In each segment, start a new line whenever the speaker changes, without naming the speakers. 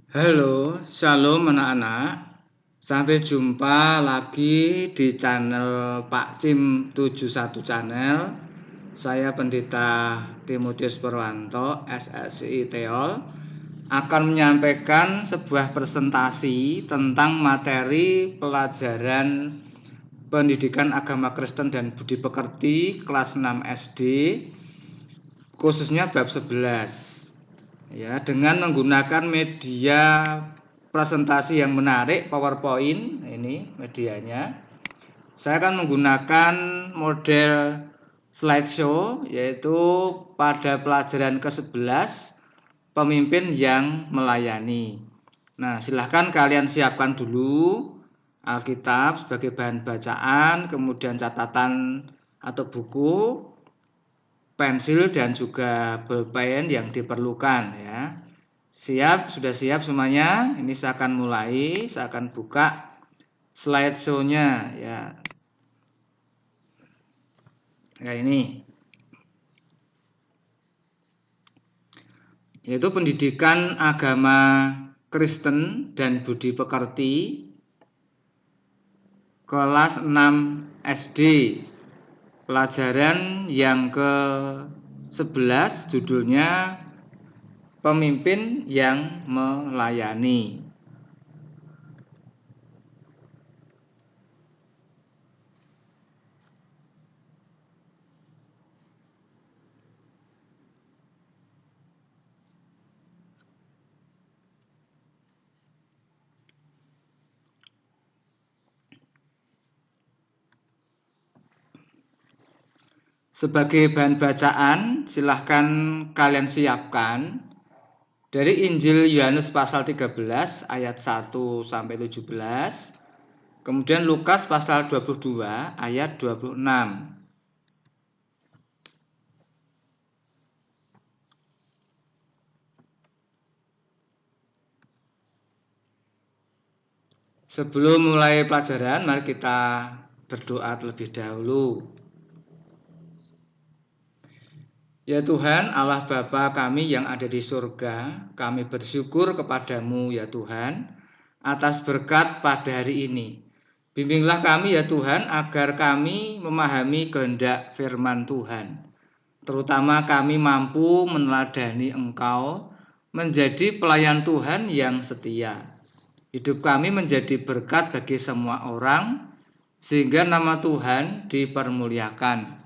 Halo, shalom anak-anak. Sampai jumpa lagi di channel Pak Cim 71 channel. Saya Pendeta Timotius Purwanto, SSI Teol, akan menyampaikan sebuah presentasi tentang materi pelajaran Pendidikan Agama Kristen dan Budi Pekerti kelas 6 SD, khususnya bab 11. Ya, dengan menggunakan media presentasi yang menarik, PowerPoint, ini medianya. Saya akan menggunakan model slideshow, yaitu pada pelajaran ke-11, pemimpin yang melayani. Nah, silahkan kalian siapkan dulu Alkitab sebagai bahan bacaan, kemudian catatan atau buku, pensil dan juga pulpen yang diperlukan ya. Siap, sudah siap semuanya? Ini saya akan mulai, saya akan buka slideshow-nya ya. Ya ini. Yaitu pendidikan agama Kristen dan Budi Pekerti kelas 6 SD. Pelajaran yang ke-11 judulnya Pemimpin yang Melayani. Sebagai bahan bacaan, silahkan kalian siapkan dari Injil Yohanes pasal 13 ayat 1 sampai 17, kemudian Lukas pasal 22 ayat 26. Sebelum mulai pelajaran, mari kita berdoa terlebih dahulu. Ya Tuhan, Allah Bapa kami yang ada di surga, kami bersyukur kepadamu ya Tuhan, atas berkat pada hari ini. Bimbinglah kami ya Tuhan, agar kami memahami kehendak firman Tuhan. Terutama kami mampu meneladani Engkau, menjadi pelayan Tuhan yang setia. Hidup kami menjadi berkat bagi semua orang, sehingga nama Tuhan dipermuliakan.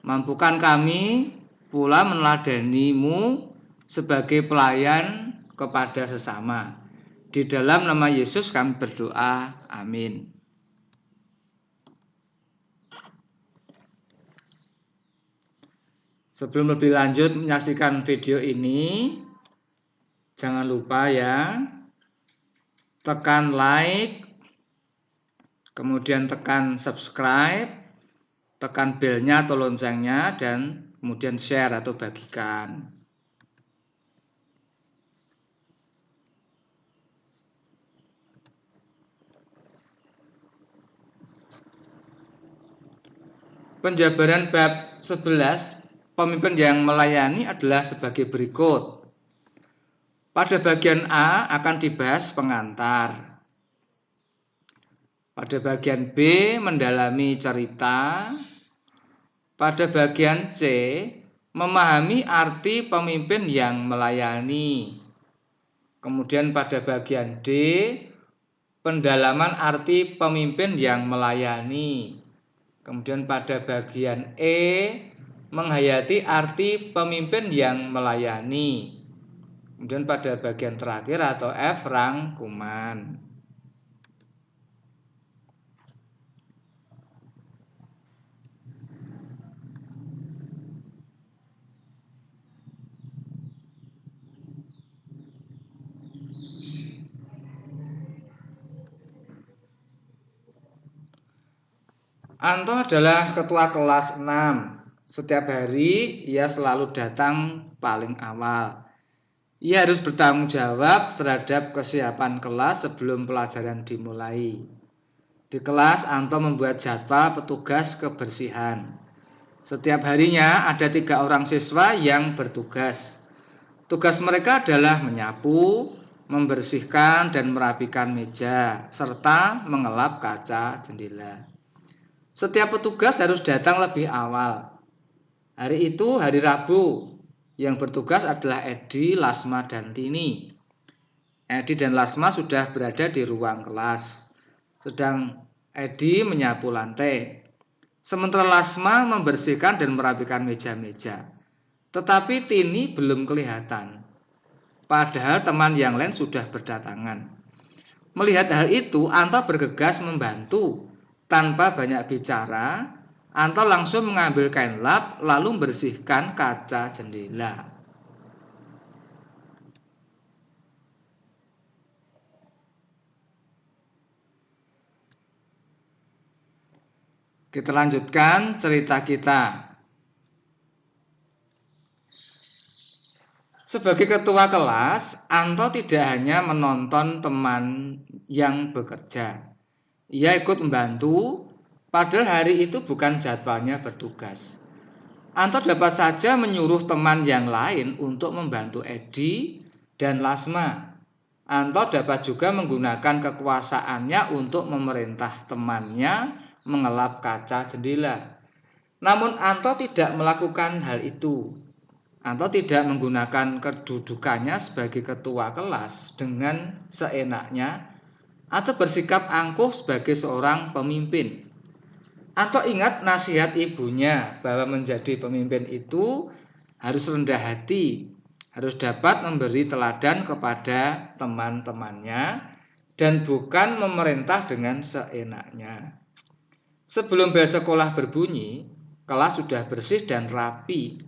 Mampukan kami pula meneladani-Mu sebagai pelayan kepada sesama. Di dalam nama Yesus kami berdoa. Amin. Sebelum lebih lanjut menyaksikan video ini, jangan lupa ya, tekan like, kemudian tekan subscribe, tekan belnya atau loncengnya, dan kemudian share atau bagikan. Penjabaran bab 11, pemimpin yang melayani adalah sebagai berikut. Pada bagian A akan dibahas pengantar. Pada bagian B mendalami cerita. Pada bagian C memahami arti pemimpin yang melayani. Kemudian pada bagian D pendalaman arti pemimpin yang melayani. Kemudian pada bagian E menghayati arti pemimpin yang melayani. Kemudian pada bagian terakhir atau F rangkuman. Anto adalah ketua kelas 6. Setiap hari ia selalu datang paling awal. Ia harus bertanggung jawab terhadap kesiapan kelas sebelum pelajaran dimulai. Di kelas, Anto membuat jadwal petugas kebersihan. Setiap harinya ada 3 orang siswa yang bertugas. Tugas mereka adalah menyapu, membersihkan dan merapikan meja, serta mengelap kaca jendela. Setiap petugas harus datang lebih awal. Hari itu hari Rabu. Yang bertugas adalah Edi, Lasma, dan Tini. Edi dan Lasma sudah berada di ruang kelas. Sedang Edi menyapu lantai. Sementara Lasma membersihkan dan merapikan meja-meja. Tetapi Tini belum kelihatan. Padahal teman yang lain sudah berdatangan. Melihat hal itu, Anto bergegas membantu. Tanpa banyak bicara, Anto langsung mengambil kain lap lalu membersihkan kaca jendela. Kita lanjutkan cerita kita. Sebagai ketua kelas, Anto tidak hanya menonton teman yang bekerja. Ia ikut membantu, padahal hari itu bukan jadwalnya bertugas. Anto dapat saja menyuruh teman yang lain untuk membantu Edi dan Lasma. Anto dapat juga menggunakan kekuasaannya untuk memerintah temannya mengelap kaca jendela. Namun Anto tidak melakukan hal itu. Anto tidak menggunakan kedudukannya sebagai ketua kelas dengan seenaknya atau bersikap angkuh sebagai seorang pemimpin. Anto ingat nasihat ibunya bahwa menjadi pemimpin itu harus rendah hati, harus dapat memberi teladan kepada teman-temannya dan bukan memerintah dengan seenaknya. Sebelum bel sekolah berbunyi, kelas sudah bersih dan rapi.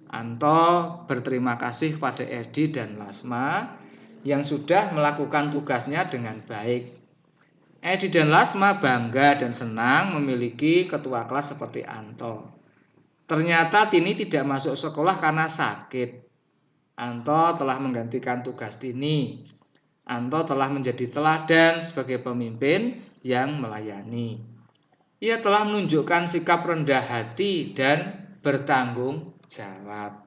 Anto berterima kasih kepada Edi dan Lasma yang sudah melakukan tugasnya dengan baik. Edi dan Lasma bangga dan senang memiliki ketua kelas seperti Anto. Ternyata Tini tidak masuk sekolah karena sakit. Anto telah menggantikan tugas Tini. Anto telah menjadi teladan sebagai pemimpin yang melayani. Ia telah menunjukkan sikap rendah hati dan bertanggung jawab.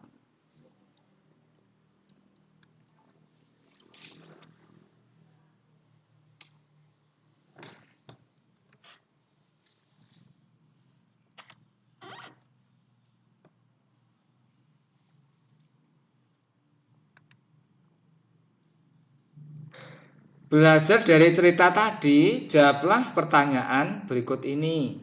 Belajar dari cerita tadi, jawablah pertanyaan berikut ini.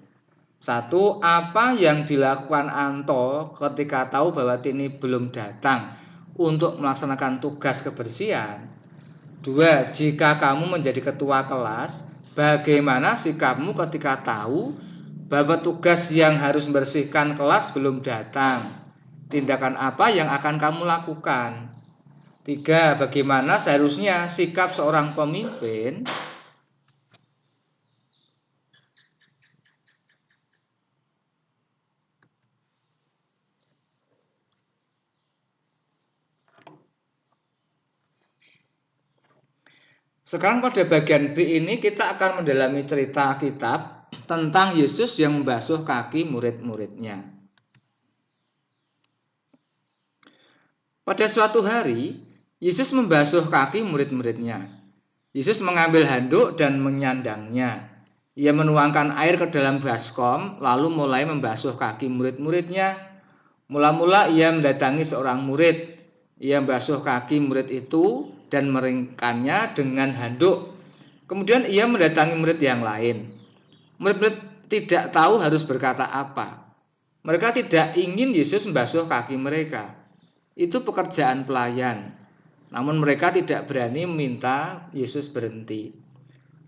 1. Apa yang dilakukan Anto ketika tahu bahwa Tini belum datang untuk melaksanakan tugas kebersihan? 2. Jika kamu menjadi ketua kelas, bagaimana sikapmu ketika tahu bahwa tugas yang harus membersihkan kelas belum datang? Tindakan apa yang akan kamu lakukan? 3. Bagaimana seharusnya sikap seorang pemimpin? Sekarang pada bagian B ini kita akan mendalami cerita kitab tentang Yesus yang membasuh kaki murid-muridnya. Pada suatu hari, Yesus membasuh kaki murid-muridnya. Yesus mengambil handuk dan menyandangnya. Ia menuangkan air ke dalam baskom, lalu mulai membasuh kaki murid-muridnya. Mula-mula ia mendatangi seorang murid. Ia membasuh kaki murid itu dan meringkannya dengan handuk. Kemudian ia mendatangi murid yang lain. Murid-murid tidak tahu harus berkata apa. Mereka tidak ingin Yesus membasuh kaki mereka. Itu pekerjaan pelayan. Namun mereka tidak berani meminta Yesus berhenti.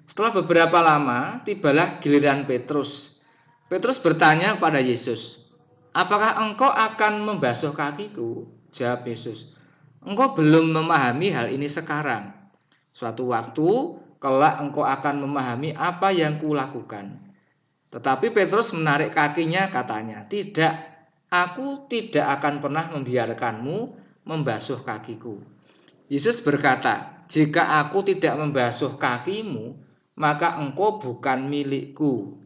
Setelah beberapa lama, tibalah giliran Petrus. Petrus bertanya kepada Yesus, "Apakah engkau akan membasuh kakiku?" Jawab Yesus, "Engkau belum memahami hal ini sekarang. Suatu waktu, kelak engkau akan memahami apa yang kulakukan." Tetapi Petrus menarik kakinya, katanya, "Tidak, aku tidak akan pernah membiarkanmu membasuh kakiku." Yesus berkata, "Jika aku tidak membasuh kakimu, maka engkau bukan milikku."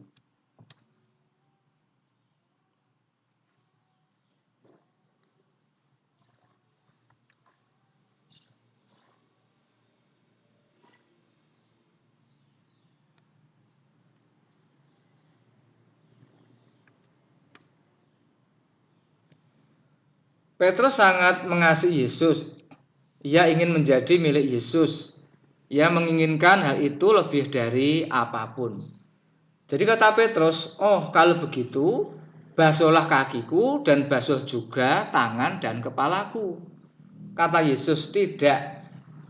Petrus sangat mengasihi Yesus. Ia ingin menjadi milik Yesus. Ia menginginkan hal itu lebih dari apapun. Jadi kata Petrus, "Oh, kalau begitu, basuhlah kakiku dan basuh juga tangan dan kepalaku." Kata Yesus, "Tidak,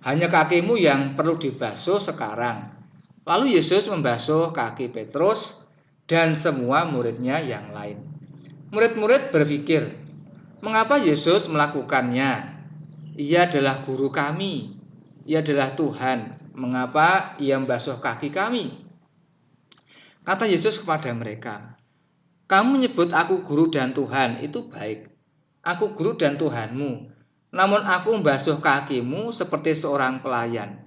hanya kakimu yang perlu dibasuh sekarang." Lalu Yesus membasuh kaki Petrus dan semua muridnya yang lain. Murid-murid berpikir, mengapa Yesus melakukannya? Ia adalah guru kami, ia adalah Tuhan. Mengapa ia membasuh kaki kami? Kata Yesus kepada mereka, "Kamu menyebut aku guru dan Tuhan, itu baik. Aku guru dan Tuhanmu. Namun aku membasuh kakimu seperti seorang pelayan.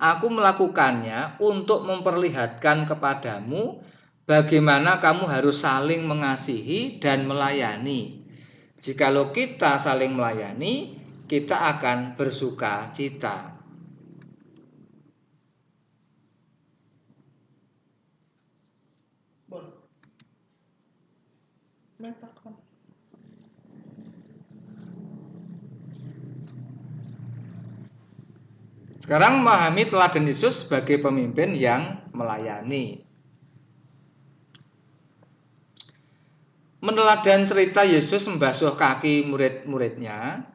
Aku melakukannya untuk memperlihatkan kepadamu bagaimana kamu harus saling mengasihi dan melayani. Jikalau kita saling melayani, kita akan bersuka cita." Sekarang memahami teladan Yesus sebagai pemimpin yang melayani. Meneladan cerita Yesus membasuh kaki murid-muridnya,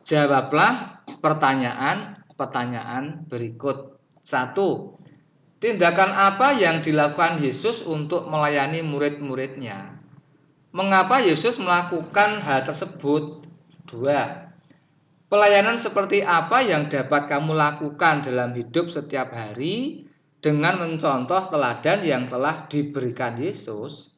jawablah pertanyaan-pertanyaan berikut. 1. Tindakan apa yang dilakukan Yesus untuk melayani murid-muridnya? Mengapa Yesus melakukan hal tersebut? 2. Pelayanan seperti apa yang dapat kamu lakukan dalam hidup setiap hari dengan mencontoh teladan yang telah diberikan Yesus?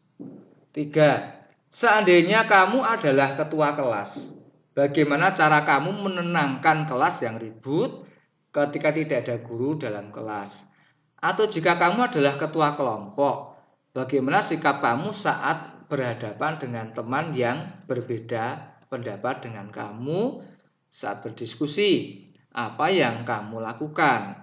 3. Seandainya kamu adalah ketua kelas, bagaimana cara kamu menenangkan kelas yang ribut ketika tidak ada guru dalam kelas? Atau jika kamu adalah ketua kelompok, bagaimana sikap kamu saat berhadapan dengan teman yang berbeda pendapat dengan kamu saat berdiskusi? Apa yang kamu lakukan?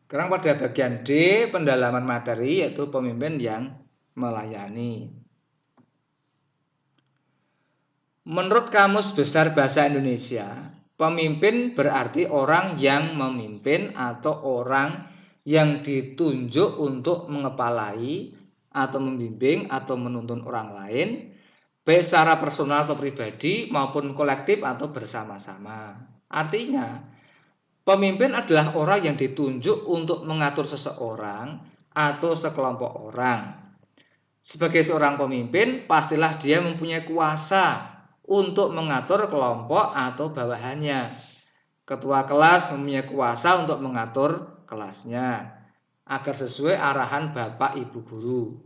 Sekarang pada bagian D, pendalaman materi, yaitu pemimpin yang melayani. Menurut Kamus Besar Bahasa Indonesia, pemimpin berarti orang yang memimpin atau orang yang ditunjuk untuk mengepalai atau membimbing atau menuntun orang lain, baik secara personal atau pribadi maupun kolektif atau bersama-sama. Artinya, pemimpin adalah orang yang ditunjuk untuk mengatur seseorang atau sekelompok orang. Sebagai seorang pemimpin, pastilah dia mempunyai kuasa untuk mengatur kelompok atau bawahannya. Ketua kelas mempunyai kuasa untuk mengatur kelasnya agar sesuai arahan Bapak Ibu guru.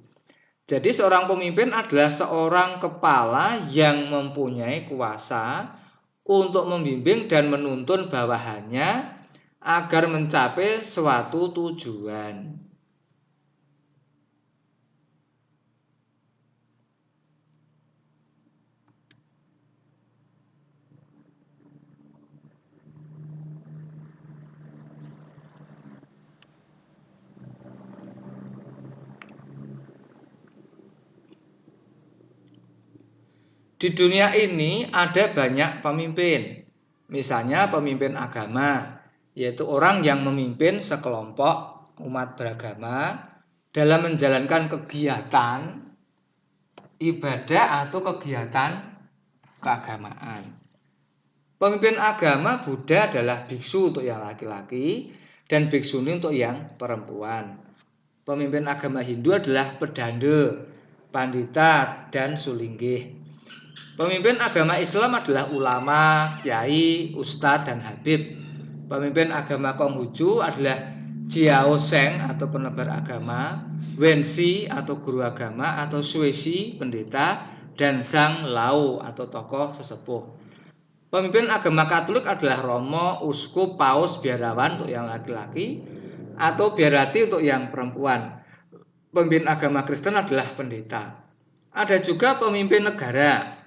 Jadi seorang pemimpin adalah seorang kepala yang mempunyai kuasa untuk membimbing dan menuntun bawahannya agar mencapai suatu tujuan. Di dunia ini ada banyak pemimpin. Misalnya pemimpin agama, yaitu orang yang memimpin sekelompok umat beragama dalam menjalankan kegiatan ibadah atau kegiatan keagamaan. Pemimpin agama Buddha adalah biksu untuk yang laki-laki dan biksuni untuk yang perempuan. Pemimpin agama Hindu adalah pedanda, pandita, dan sulinggih. Pemimpin agama Islam adalah ulama, kiai, ustadz, dan habib. Pemimpin agama Konghucu adalah Jiao Sheng atau penebar agama, Wensi atau guru agama, atau Suesi pendeta, dan Zhang Lao atau tokoh sesepuh. Pemimpin agama Katolik adalah romo, uskup, paus, biarawan untuk yang laki-laki, atau biarati untuk yang perempuan. Pemimpin agama Kristen adalah pendeta. Ada juga pemimpin negara.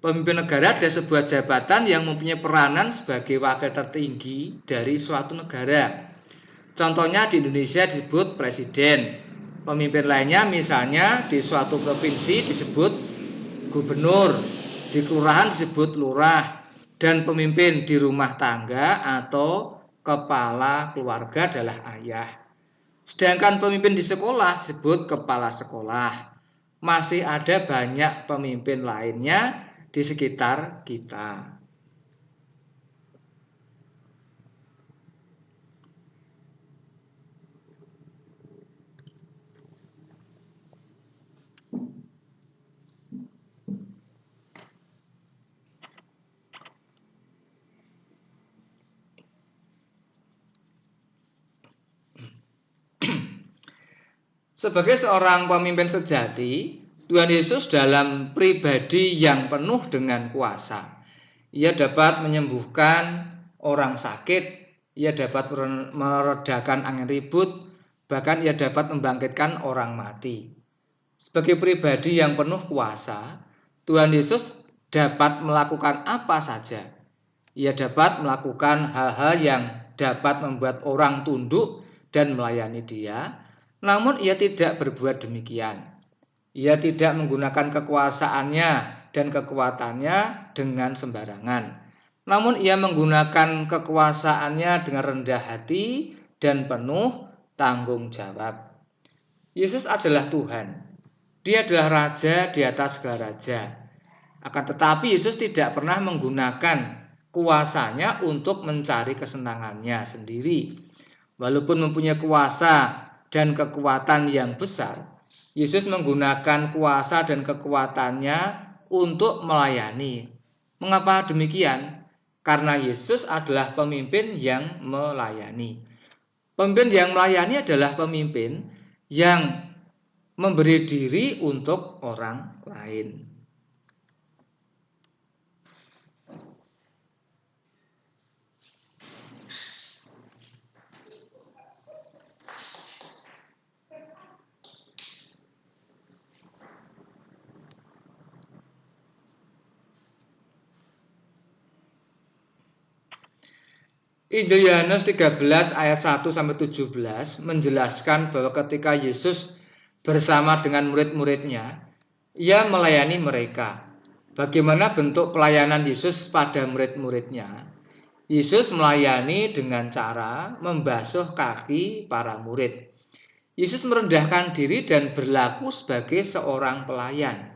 Pemimpin negara adalah sebuah jabatan yang mempunyai peranan sebagai wakil tertinggi dari suatu negara. Contohnya di Indonesia disebut presiden. Pemimpin lainnya misalnya di suatu provinsi disebut gubernur, di kelurahan disebut lurah, dan pemimpin di rumah tangga atau kepala keluarga adalah ayah. Sedangkan pemimpin di sekolah disebut kepala sekolah. Masih ada banyak pemimpin lainnya di sekitar kita. Sebagai seorang pemimpin sejati, Tuhan Yesus dalam pribadi yang penuh dengan kuasa. Ia dapat menyembuhkan orang sakit, ia dapat meredakan angin ribut, bahkan ia dapat membangkitkan orang mati. Sebagai pribadi yang penuh kuasa, Tuhan Yesus dapat melakukan apa saja. Ia dapat melakukan hal-hal yang dapat membuat orang tunduk dan melayani Dia. Namun ia tidak berbuat demikian. Ia tidak menggunakan kekuasaannya dan kekuatannya dengan sembarangan. Namun ia menggunakan kekuasaannya dengan rendah hati dan penuh tanggung jawab. Yesus adalah Tuhan. Dia adalah Raja di atas segala raja. Akan tetapi Yesus tidak pernah menggunakan kuasanya untuk mencari kesenangannya sendiri. Walaupun mempunyai kuasa dan kekuatan yang besar, Yesus menggunakan kuasa dan kekuatannya untuk melayani. Mengapa demikian? Karena Yesus adalah pemimpin yang melayani. Pemimpin yang melayani adalah pemimpin yang memberi diri untuk orang lain. Injil Yohanes 13 ayat 1-17 menjelaskan bahwa ketika Yesus bersama dengan murid-muridnya, ia melayani mereka. Bagaimana bentuk pelayanan Yesus pada murid-muridnya? Yesus melayani dengan cara membasuh kaki para murid. Yesus merendahkan diri dan berlaku sebagai seorang pelayan.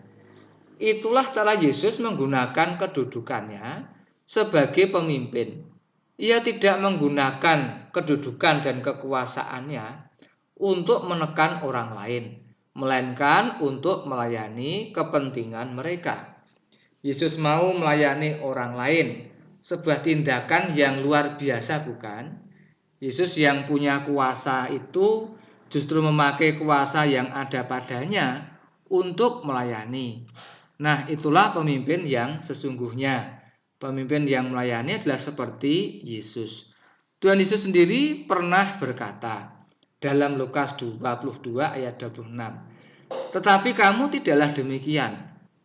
Itulah cara Yesus menggunakan kedudukannya sebagai pemimpin. Ia tidak menggunakan kedudukan dan kekuasaannya untuk menekan orang lain, melainkan untuk melayani kepentingan mereka. Yesus mau melayani orang lain, sebuah tindakan yang luar biasa, bukan? Yesus yang punya kuasa itu justru memakai kuasa yang ada padanya untuk melayani. Nah, itulah pemimpin yang sesungguhnya. Pemimpin yang melayani adalah seperti Yesus. Tuhan Yesus sendiri pernah berkata dalam Lukas 22 ayat 26, "Tetapi kamu tidaklah demikian,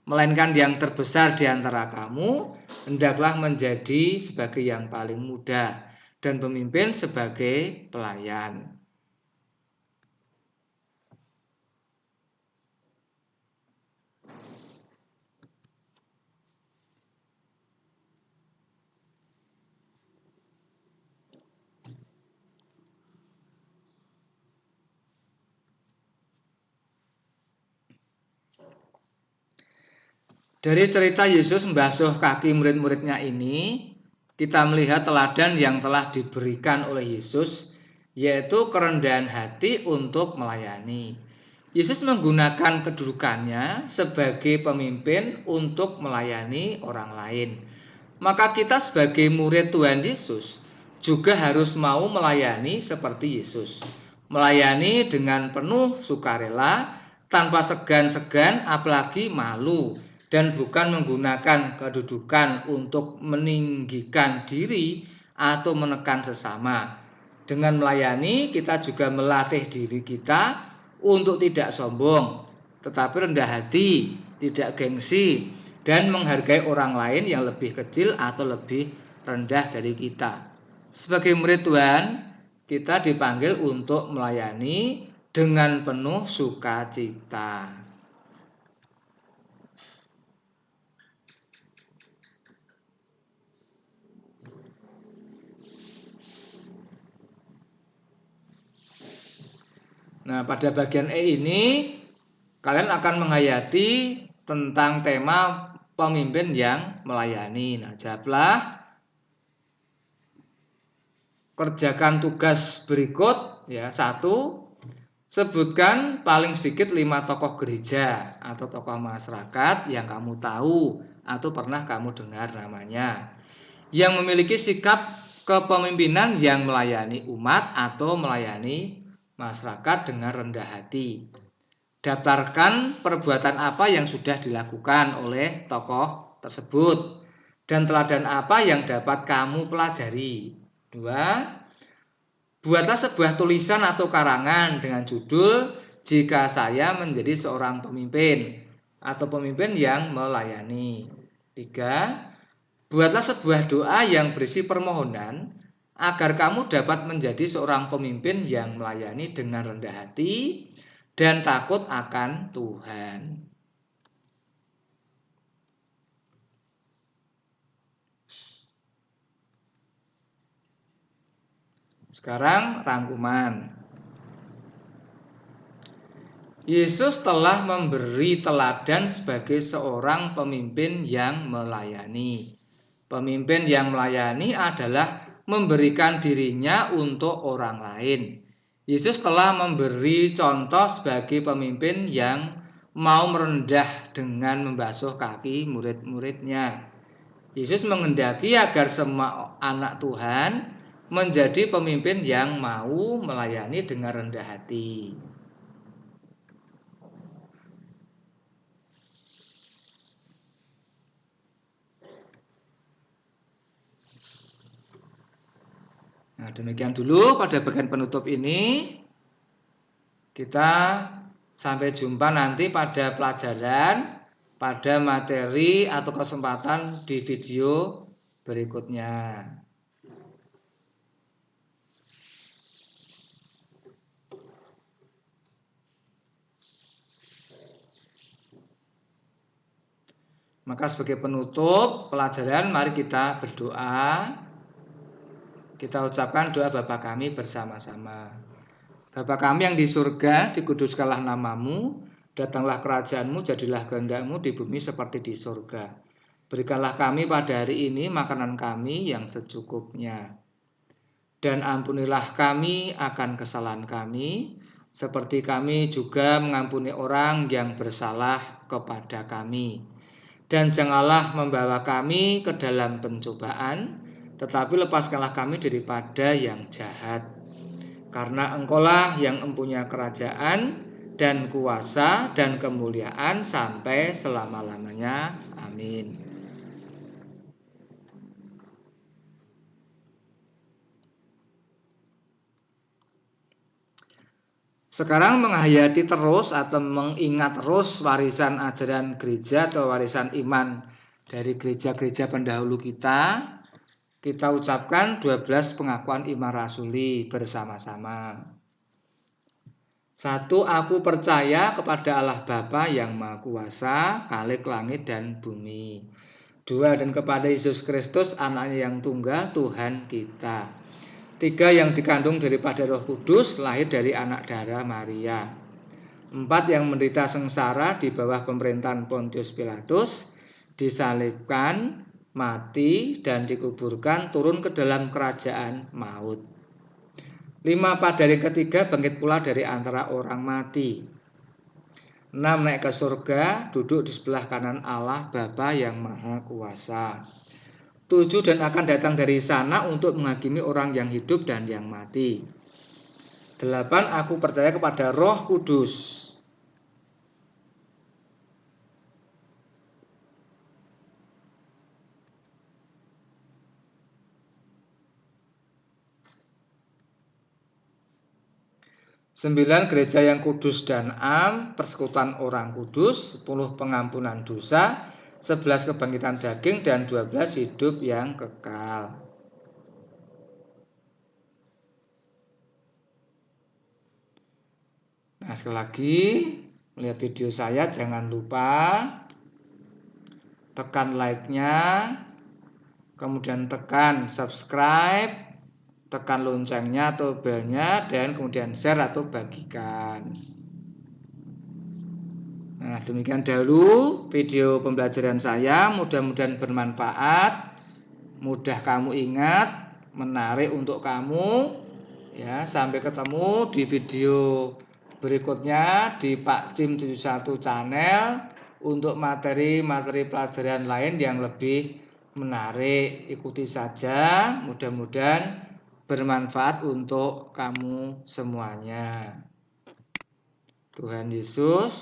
melainkan yang terbesar di antara kamu hendaklah menjadi sebagai yang paling muda dan pemimpin sebagai pelayan." Dari cerita Yesus membasuh kaki murid-muridnya ini, kita melihat teladan yang telah diberikan oleh Yesus, yaitu kerendahan hati untuk melayani. Yesus menggunakan kedudukannya sebagai pemimpin untuk melayani orang lain. Maka kita sebagai murid Tuhan Yesus juga harus mau melayani seperti Yesus. Melayani dengan penuh sukarela, tanpa segan-segan apalagi malu, dan bukan menggunakan kedudukan untuk meninggikan diri atau menekan sesama. Dengan melayani, kita juga melatih diri kita untuk tidak sombong, tetapi rendah hati, tidak gengsi, dan menghargai orang lain yang lebih kecil atau lebih rendah dari kita. Sebagai murid Tuhan, kita dipanggil untuk melayani dengan penuh sukacita. Nah, pada bagian E ini kalian akan menghayati tentang tema pemimpin yang melayani. Nah, jawablah, kerjakan tugas berikut ya. 1. Sebutkan paling sedikit 5 tokoh gereja atau tokoh masyarakat yang kamu tahu atau pernah kamu dengar namanya, yang memiliki sikap kepemimpinan yang melayani umat atau melayani masyarakat dengan rendah hati. Daftarkan perbuatan apa yang sudah dilakukan oleh tokoh tersebut dan teladan apa yang dapat kamu pelajari. 2. Buatlah sebuah tulisan atau karangan dengan judul "Jika Saya Menjadi Seorang Pemimpin" atau pemimpin yang melayani. 3. Buatlah sebuah doa yang berisi permohonan agar kamu dapat menjadi seorang pemimpin yang melayani dengan rendah hati dan takut akan Tuhan. Sekarang rangkuman. Yesus telah memberi teladan sebagai seorang pemimpin yang melayani. Pemimpin yang melayani adalah memberikan dirinya untuk orang lain. Yesus telah memberi contoh sebagai pemimpin yang mau merendah dengan membasuh kaki murid-muridnya. Yesus menghendaki agar semua anak Tuhan menjadi pemimpin yang mau melayani dengan rendah hati. Nah, demikian dulu pada bagian penutup ini. Kita sampai jumpa nanti pada pelajaran, pada materi atau kesempatan di video berikutnya. Maka sebagai penutup pelajaran, mari kita berdoa. Kita ucapkan doa Bapa kami bersama-sama. Bapa kami yang di surga, dikuduskanlah namamu, datanglah kerajaanmu, jadilah kehendakmu di bumi seperti di surga. Berikanlah kami pada hari ini makanan kami yang secukupnya. Dan ampunilah kami akan kesalahan kami, seperti kami juga mengampuni orang yang bersalah kepada kami. Dan janganlah membawa kami ke dalam pencobaan, tetapi lepaskanlah kami daripada yang jahat. Karena Engkaulah yang mempunyai kerajaan dan kuasa dan kemuliaan sampai selama-lamanya. Amin. Sekarang menghayati terus atau mengingat terus warisan ajaran gereja atau warisan iman dari gereja-gereja pendahulu kita. Kita ucapkan 12 pengakuan iman rasuli bersama-sama. 1. Aku percaya kepada Allah Bapa yang Maha Kuasa, Khalik langit dan bumi. 2. Dan kepada Yesus Kristus, anaknya yang tunggal, Tuhan kita. 3. Yang dikandung daripada Roh Kudus, lahir dari anak darah Maria. 4. Yang menderita sengsara di bawah pemerintahan Pontius Pilatus, disalibkan, mati dan dikuburkan, turun ke dalam kerajaan maut. 5. Pada hari ketiga bangkit pula dari antara orang mati. 6. Naik ke surga, duduk di sebelah kanan Allah Bapa yang Maha Kuasa. 7. Dan akan datang dari sana untuk menghakimi orang yang hidup dan yang mati. 8. Aku percaya kepada Roh Kudus. 9. Gereja yang kudus dan am, persekutuan orang kudus. 10. Pengampunan dosa. 11 kebangkitan daging, dan 12 hidup yang kekal. Nah, sekali lagi, melihat video saya jangan lupa tekan like-nya, kemudian tekan subscribe, tekan loncengnya atau belnya, dan kemudian share atau bagikan. Nah, demikian dahulu video pembelajaran saya, mudah-mudahan bermanfaat, mudah kamu ingat, menarik untuk kamu. Ya, sampai ketemu di video berikutnya di Pak Cim 71 channel untuk materi-materi pelajaran lain yang lebih menarik. Ikuti saja, mudah-mudahan bermanfaat untuk kamu semuanya. Tuhan Yesus